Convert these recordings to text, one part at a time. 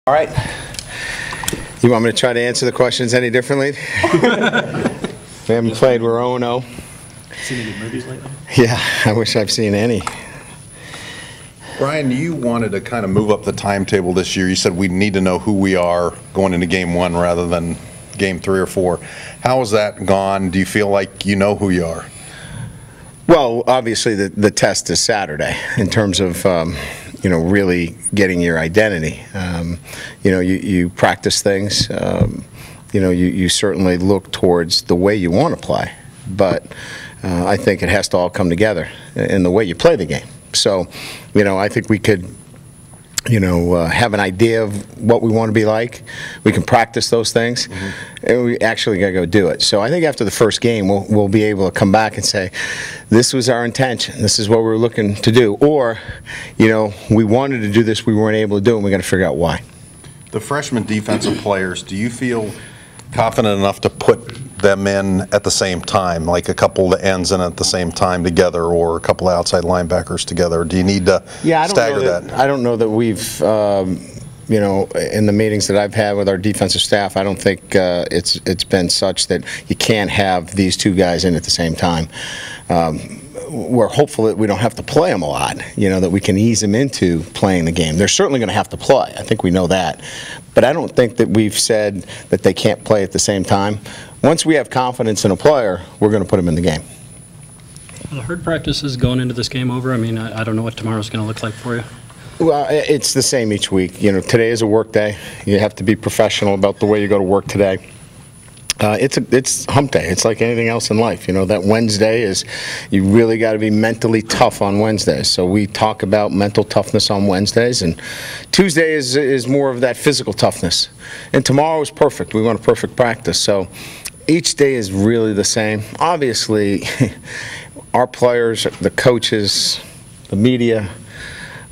All right. You want me to try to answer the questions any differently? We haven't played. We're 0-0. Seen any movies lately? Yeah, I wish I've seen any. Brian, you wanted to kind of move up the timetable this year. You said we need to know who we are going into game 1 rather than game 3 or 4. How has that gone? Do you feel like you know who you are? Well, obviously the test is Saturday in terms of really getting your identity. You practice things. You certainly look towards the way you want to play, but I think it has to all come together in the way you play the game. So, I think we could, have an idea of what we want to be like. We can practice those things, and we actually got to go do it. So I think after the first game, we'll be able to come back and say, this was our intention. This is what we were looking to do. Or, we wanted to do this, we weren't able to do it, and we got to figure out why. The freshman defensive players, do you feel confident enough to put them in at the same time, like a couple of ends in at the same time together, or a couple of outside linebackers together? Do you need to stagger that? I don't know that we've, in the meetings that I've had with our defensive staff, I don't think it's been such that you can't have these two guys in at the same time. We're hopeful that we don't have to play them a lot, that we can ease them into playing the game. They're certainly going to have to play. I think we know that. But I don't think that we've said that they can't play at the same time. Once we have confidence in a player, we're going to put them in the game. Are the herd practices going into this game over? I mean, I don't know what tomorrow's going to look like for you. Well, it's the same each week. Today is a work day. You have to be professional about the way you go to work today. It's hump day. It's like anything else in life. That Wednesday is, you really got to be mentally tough on Wednesdays. So we talk about mental toughness on Wednesdays, and Tuesday is more of that physical toughness. And tomorrow is perfect. We want a perfect practice. So each day is really the same. Obviously, our players, the coaches, the media,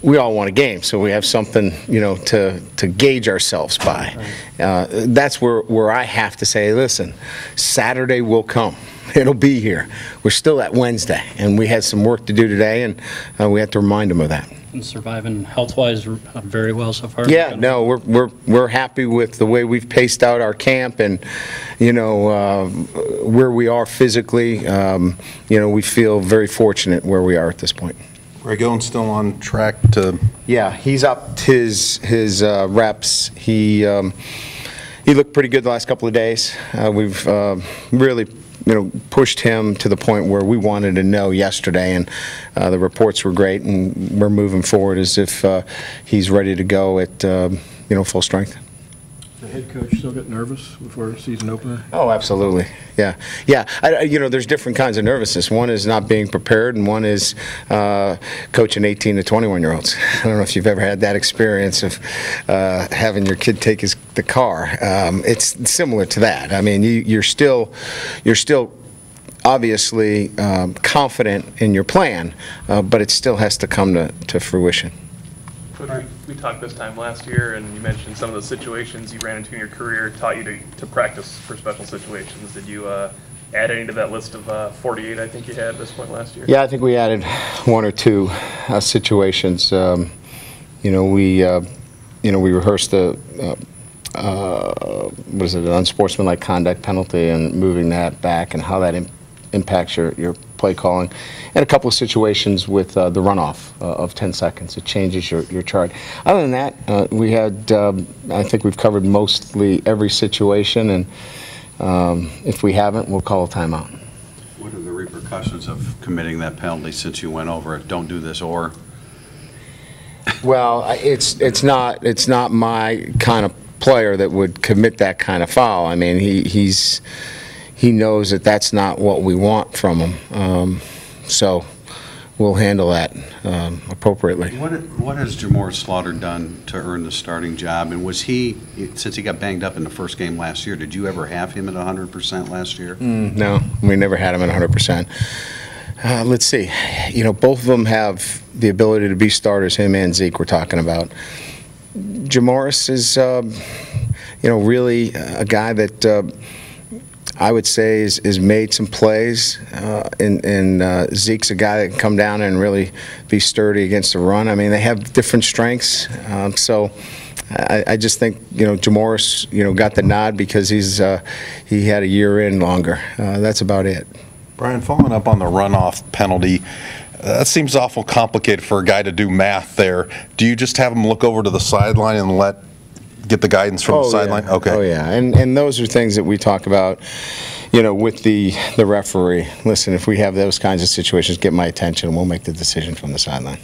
we all want a game, so we have something, to gauge ourselves by. That's where I have to say, listen, Saturday will come. It'll be here. We're still at Wednesday, and we had some work to do today, and we have to remind them of that. And surviving health-wise very well so far. Yeah, no, we're happy with the way we've paced out our camp, and where we are physically. We feel very fortunate where we are at this point. Greg Owen's still on track to... Yeah, he's upped his reps. He looked pretty good the last couple of days. We've really pushed him to the point where we wanted to know yesterday, and the reports were great, and we're moving forward as if he's ready to go at full strength. The head coach still get nervous before season opener? Oh, absolutely. Yeah. There's different kinds of nervousness. One is not being prepared, and one is coaching 18 to 21-year-olds. I don't know if you've ever had that experience of having your kid take the car. It's similar to that. I mean, you're still obviously confident in your plan, but it still has to come to fruition. Coach, we talked this time last year, and you mentioned some of the situations you ran into in your career taught you to practice for special situations. Did you add any to that list of 48 I think you had at this point last year? Yeah, I think we added one or two situations. We rehearsed an unsportsmanlike conduct penalty and moving that back and how that impacts your play calling, and a couple of situations with the runoff of 10 seconds. It changes your chart. Other than that, we had, I think we've covered mostly every situation, and if we haven't, we'll call a timeout. What are the repercussions of committing that penalty since you went over it? Don't do this, or? Well, it's not my kind of player that would commit that kind of foul. I mean, he knows that that's not what we want from him, so we'll handle that appropriately. What has Jamor Slaughter done to earn the starting job? And was he, since he got banged up in the first game last year, did you ever have him at 100% last year? No, we never had him at 100%. Let's see. Both of them have the ability to be starters, him and Zeke we're talking about. Jamoris is, really a guy that I would say is made some plays, and Zeke's a guy that can come down and really be sturdy against the run. I mean, they have different strengths, so I just think, Jamoris, got the nod because he had a year in longer. That's about it. Brian, following up on the runoff penalty, that seems awful complicated for a guy to do math there. Do you just have him look over to the sideline and get the guidance from the sideline? Yeah. Okay. Oh, yeah. And those are things that we talk about, with the referee. Listen, if we have those kinds of situations, get my attention, and we'll make the decision from the sideline.